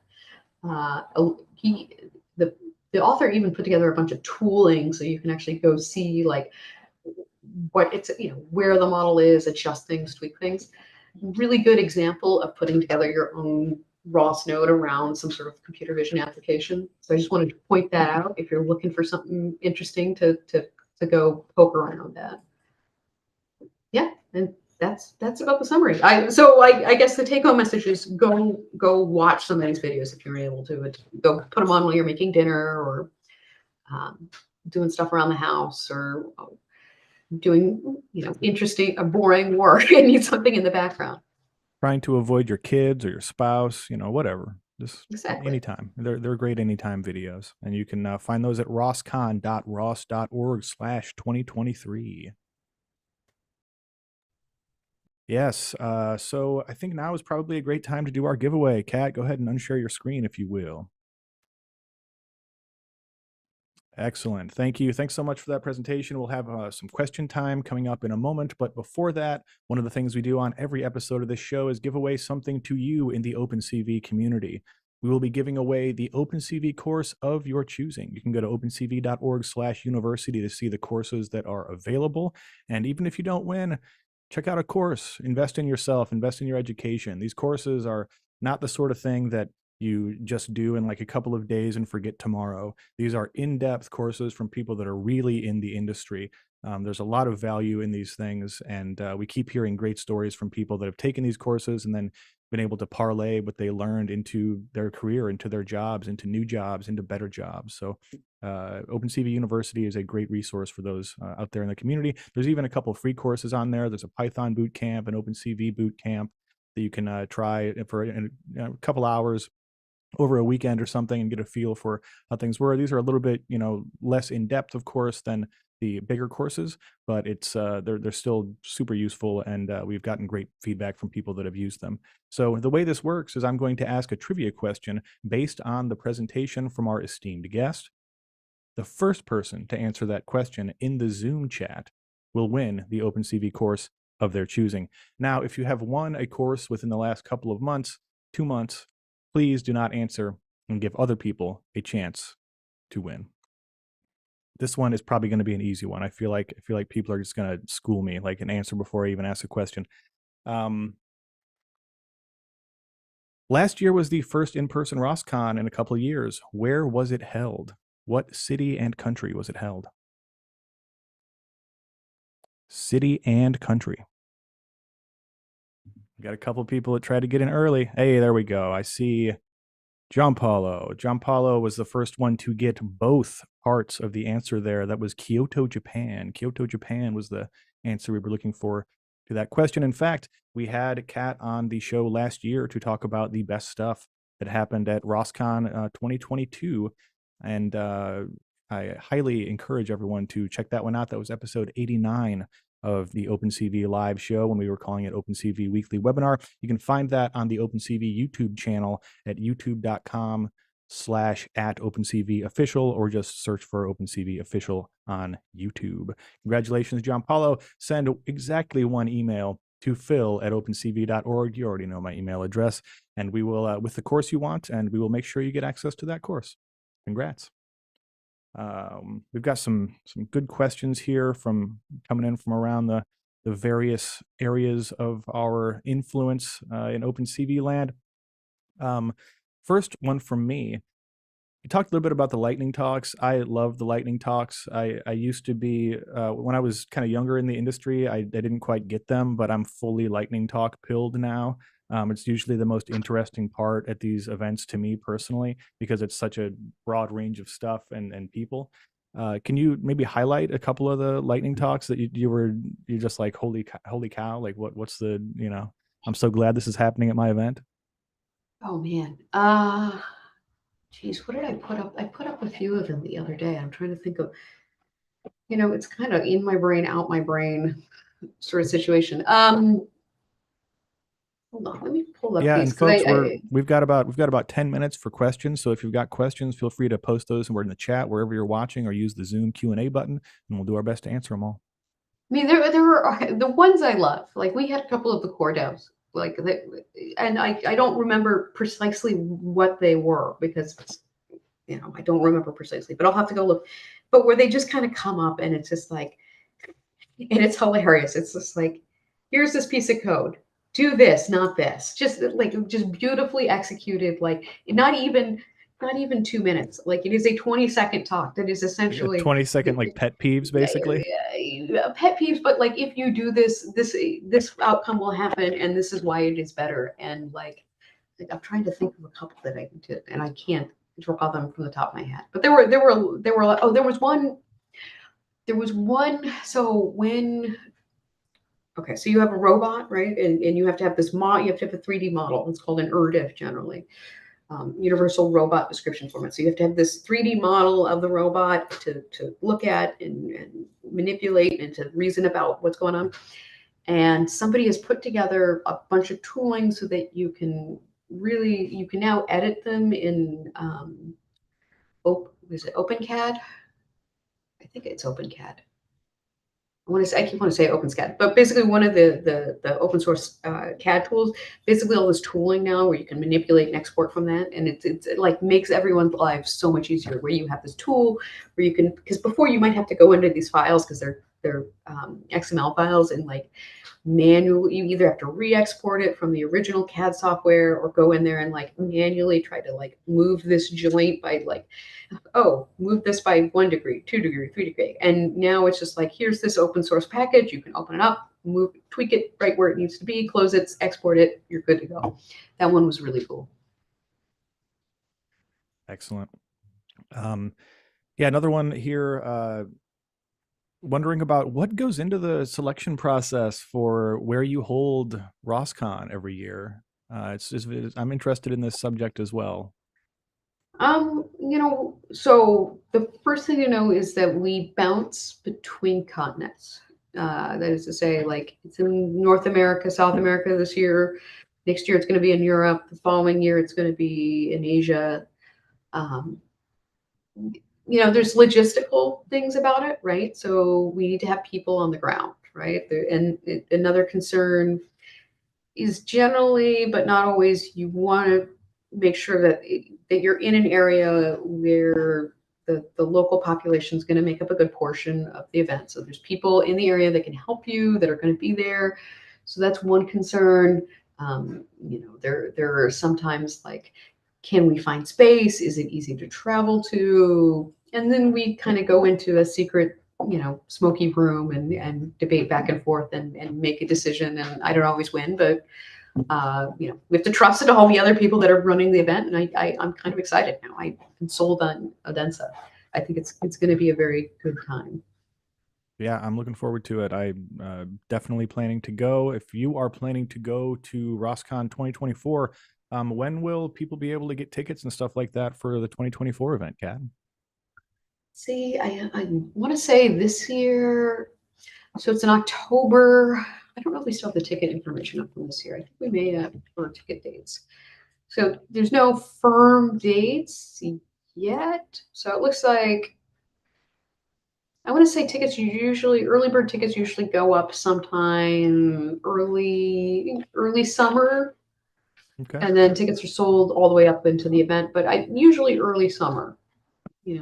the author even put together a bunch of tooling so you can actually go see like what it's, where the model is, adjust things, tweak things. Really good example of putting together your own ROSNode around some sort of computer vision application. So I just wanted to point that out if you're looking for something interesting to go poke around at. Yeah, and that's about the summary. I guess the take-home message is go watch some of these videos if you're able to. Go put them on while you're making dinner or doing stuff around the house or doing interesting or boring work and need something in the background. Trying to avoid your kids or your spouse, whatever. Just Exactly. anytime. They're great anytime videos, and you can find those at roscon.ros.org/2023. Yes. So I think now is probably a great time to do our giveaway. Kat, go ahead and unshare your screen if you will. Excellent. Thank you. Thanks so much for that presentation. We'll have some question time coming up in a moment. But before that, one of the things we do on every episode of this show is give away something to you in the OpenCV community. We will be giving away the OpenCV course of your choosing. You can go to opencv.org/university to see the courses that are available. And even if you don't win, check out a course, invest in yourself, invest in your education. These courses are not the sort of thing that you just do in like a couple of days and forget tomorrow. These are in-depth courses from people that are really in the industry. There's a lot of value in these things, and we keep hearing great stories from people that have taken these courses and then been able to parlay what they learned into their career, into their jobs, into new jobs, into better jobs. So OpenCV University is a great resource for those out there in the community. There's even a couple of free courses on there. There's a Python boot camp, an OpenCV boot camp that you can try for a couple hours over a weekend or something and get a feel for how things were. These are a little bit, less in depth, of course, than the bigger courses, but it's they're still super useful, and we've gotten great feedback from people that have used them. So the way this works is I'm going to ask a trivia question based on the presentation from our esteemed guest. The first person to answer that question in the Zoom chat will win the OpenCV course of their choosing. Now, if you have won a course within the last couple of months, 2 months, please do not answer and give other people a chance to win. This one is probably going to be an easy one. I feel like people are just going to school me, like an answer before I even ask a question. Last year was the first in-person ROSCon in a couple of years. Where was it held? What city and country was it held? City and country. We got a couple of people that tried to get in early. Hey, there we go. I see Gianpaolo. Gianpaolo was the first one to get both parts of the answer there. That was Kyoto, Japan. Kyoto, Japan was the answer we were looking for to that question. In fact, we had Kat on the show last year to talk about the best stuff that happened at ROSCon 2022. And I highly encourage everyone to check that one out. That was episode 89 of the OpenCV live show when we were calling it OpenCV Weekly Webinar. You can find that on the OpenCV YouTube channel at youtube.com/@OpenCV Official, or just search for OpenCV Official on YouTube. Congratulations, Gianpaolo. Send exactly one email to phil@opencv.org. You already know my email address, and we will, with the course you want, and we will make sure you get access to that course. Congrats. We've got some good questions here coming in from around the various areas of our influence in OpenCV land. First one from me. you talked a little bit about the lightning talks. I love the lightning talks. I used to be when I was kind of younger in the industry, I didn't quite get them, but I'm fully lightning talk pilled now. It's usually the most interesting part at these events to me personally because it's such a broad range of stuff and people. Can you maybe highlight a couple of the lightning talks that you're just like holy cow, like what's the, I'm so glad this is happening at my event. Oh man. Geez, what did I put up? I put up a few of them the other day. I'm trying to think of, it's kind of in my brain, out my brain sort of situation. Hold on, let me pull up Yeah, these and because folks, we've got about 10 minutes for questions. So if you've got questions, feel free to post those and we're in the chat wherever you're watching, or use the Zoom Q&A button, and we'll do our best to answer them all. I mean, there were the ones I love. Like we had a couple of the core devs, like that, and I don't remember precisely what they were because I don't remember precisely, but I'll have to go look. But where they just kind of come up and it's just like, and it's hilarious. It's just like, here's this piece of code. Do this, not this. Just beautifully executed. Like not even 2 minutes. Like it is a 20-second talk that is Like a essentially 20-second like pet peeves, basically. pet peeves. But like if you do this outcome will happen, and this is why it is better. And I'm trying to think of a couple that I did, and I can't draw them from the top of my head. But oh, there was one. There was one. Okay, so you have a robot, right? And you have to have this model, you have to have a 3D model. It's called an URDIF generally, Universal Robot Description Format. So you have to have this 3D model of the robot to look at and manipulate and to reason about what's going on. And somebody has put together a bunch of tooling so that you can now edit them in, is it OpenCAD? I think it's OpenCAD. I keep want to say OpenSCAD, but basically one of the open source CAD tools, basically all this tooling now where you can manipulate and export from that, and it like makes everyone's lives so much easier. Where you have this tool where you can, because before you might have to go into these files because they're XML files, and like manually you either have to re-export it from the original CAD software or go in there and like manually try to like move this joint by like, oh, move this by 1 degree, 2 degree, 3 degree. And now it's just like, here's this open source package. You can open it up, tweak it right where it needs to be, close it, export it. You're good to go. That one was really cool. Excellent. Yeah, another one here. Wondering about what goes into the selection process for where you hold ROSCon every year. I'm interested in this subject as well. So the first thing to know is that we bounce between continents. That is to say, like it's in North America, South America this year. Next year it's going to be in Europe. The following year it's going to be in Asia. Um, there's logistical things about it, right? So we need to have people on the ground, right? And another concern is generally, but not always, you want to make sure that you're in an area where the local population is going to make up a good portion of the event. So there's people in the area that can help you, that are going to be there. So that's one concern. There are sometimes like, can we find space? Is it easy to travel to? And then we kind of go into a secret, smoky room and debate back and forth and make a decision. And I don't always win, but we have to trust in all the other people that are running the event. And I'm kind of excited now. I'm sold on Odense. I think it's going to be a very good time. Yeah, I'm looking forward to it. I'm definitely planning to go. If you are planning to go to ROSCon 2024, when will people be able to get tickets and stuff like that for the 2024 event, Kat? See, I want to say this year, so it's in October. I don't know if we still have the ticket information up from this year. I think we may have for ticket dates. So there's no firm dates yet. So it looks like, I want to say early bird tickets usually go up sometime early summer. Okay. And then tickets are sold all the way up into the event, but usually early summer.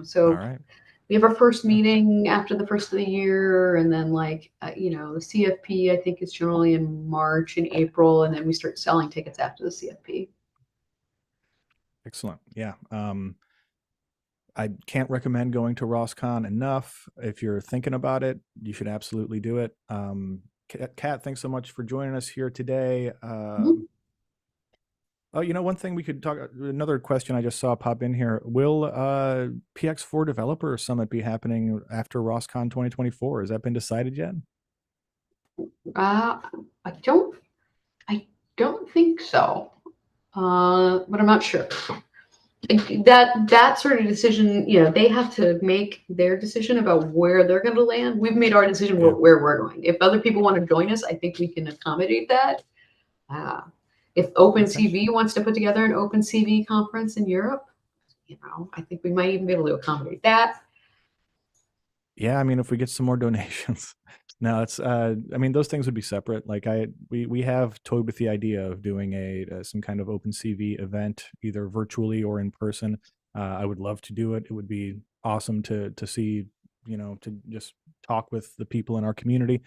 So All right. we have our first meeting after the first of the year, and then the CFP I think is generally in March and April, and then we start selling tickets after the CFP. Excellent. Yeah. I can't recommend going to ROSCon enough. If you're thinking about it, you should absolutely do it. Kat, thanks so much for joining us here today. Mhm. Oh, one thing we could talk. Another question I just saw pop in here: will PX4 Developer Summit be happening after ROSCon 2024? Has that been decided yet? Uh, I don't, I don't think so, but I'm not sure. That sort of decision, they have to make their decision about where they're going to land. We've made our decision Yeah. where we're going. If other people want to join us, I think we can accommodate that. If OpenCV wants to put together an OpenCV conference in Europe, I think we might even be able to accommodate that. Yeah, I mean, if we get some more donations. No, it's I mean, those things would be separate. Like we have toyed with the idea of doing some kind of OpenCV event, either virtually or in person. I would love to do it. It would be awesome to see, to just talk with the people in our community.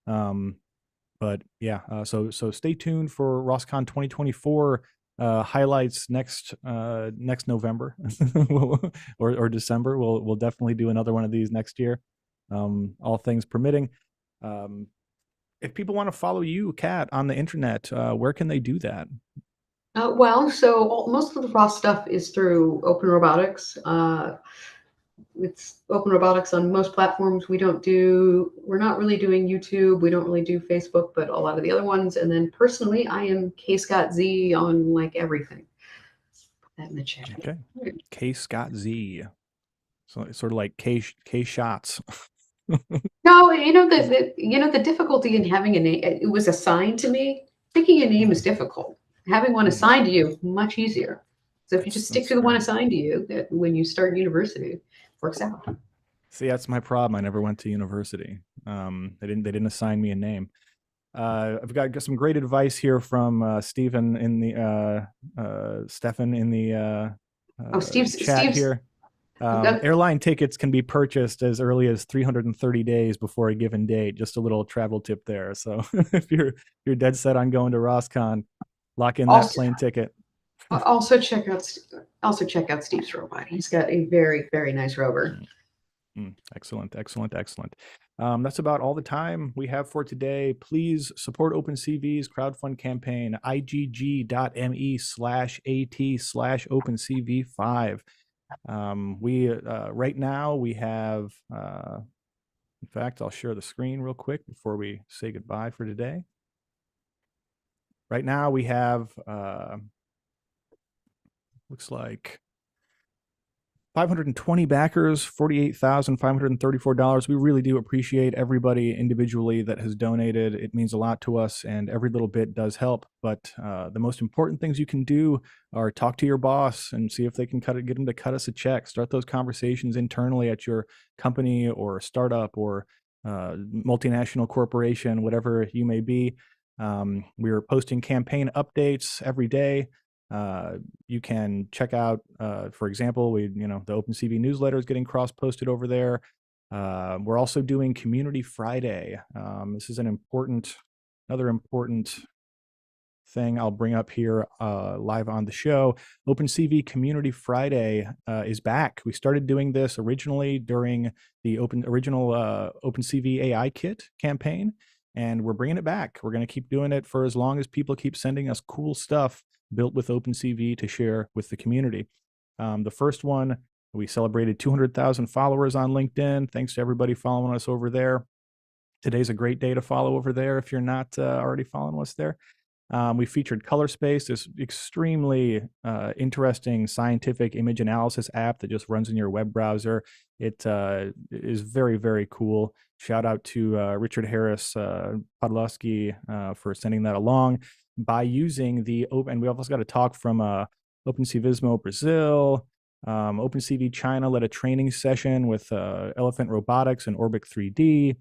But yeah, so stay tuned for ROSCon 2024 highlights next November or December. We'll definitely do another one of these next year, all things permitting. If people want to follow you, Kat, on the internet, where can they do that? So most of the raw stuff is through Open Robotics. It's Open Robotics on most platforms. We're not really doing YouTube. We don't really do Facebook, but a lot of the other ones. And then personally, I am K Scott Z on like everything. Put that in the chat. Okay, K Scott Z. So it's sort of like K shots. No, the difficulty in having a name. It was assigned to me. Picking a name is difficult. Having one assigned to you, much easier. So if you just stick That's to the one fair. assigned to you, that when you start university, works out. See, that's my problem. I never went to university. They didn't assign me a name. I've got some great advice here from Stephen in the Stefan in the chat Steve's. here. Airline tickets can be purchased as early as 330 days before a given date. Just a little travel tip there. So if you're dead set on going to ROSCon, lock in that plane ticket. Also check out Steve's robot. He's got a very, very nice rover. Excellent. That's about all the time we have for today. Please support OpenCV's crowdfund campaign, igg.me/at/OpenCV5. Right now we have, in fact, I'll share the screen real quick before we say goodbye for today. Right now we have, looks like 520 backers, $48,534. We really do appreciate everybody individually that has donated. It means a lot to us, and every little bit does help. But the most important things you can do are talk to your boss and see if they can get them to cut us a check. Start those conversations internally at your company or startup or multinational corporation, whatever you may be. We're posting campaign updates every day. You can check out, for example, the OpenCV newsletter is getting cross-posted over there. We're also doing Community Friday. This is another important thing I'll bring up here live on the show. OpenCV Community Friday is back. We started doing this originally during the original OpenCV AI Kit campaign, and we're bringing it back. We're going to keep doing it for as long as people keep sending us cool stuff built with OpenCV to share with the community. The first one, we celebrated 200,000 followers on LinkedIn. Thanks to everybody following us over there. Today's a great day to follow over there if you're not already following us there. We featured ColorSpace, this extremely interesting scientific image analysis app that just runs in your web browser. It is very, very cool. Shout out to Richard Harris Podolsky for sending that along. By using and we also got a talk from OpenCVismo Brazil. OpenCV China led a training session with Elephant Robotics and Orbic 3D.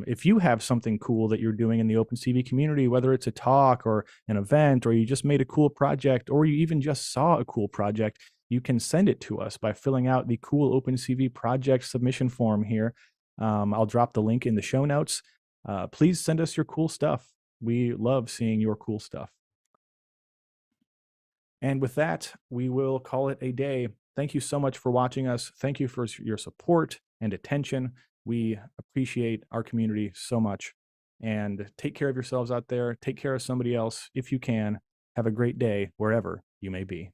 If you have something cool that you're doing in the OpenCV community, whether it's a talk or an event, or you just made a cool project, or you even just saw a cool project, you can send it to us by filling out the cool OpenCV project submission form here. I'll drop the link in the show notes. Please send us your cool stuff. We love seeing your cool stuff. And with that, we will call it a day. Thank you so much for watching us. Thank you for your support and attention. We appreciate our community so much. And take care of yourselves out there. Take care of somebody else if you can. Have a great day wherever you may be.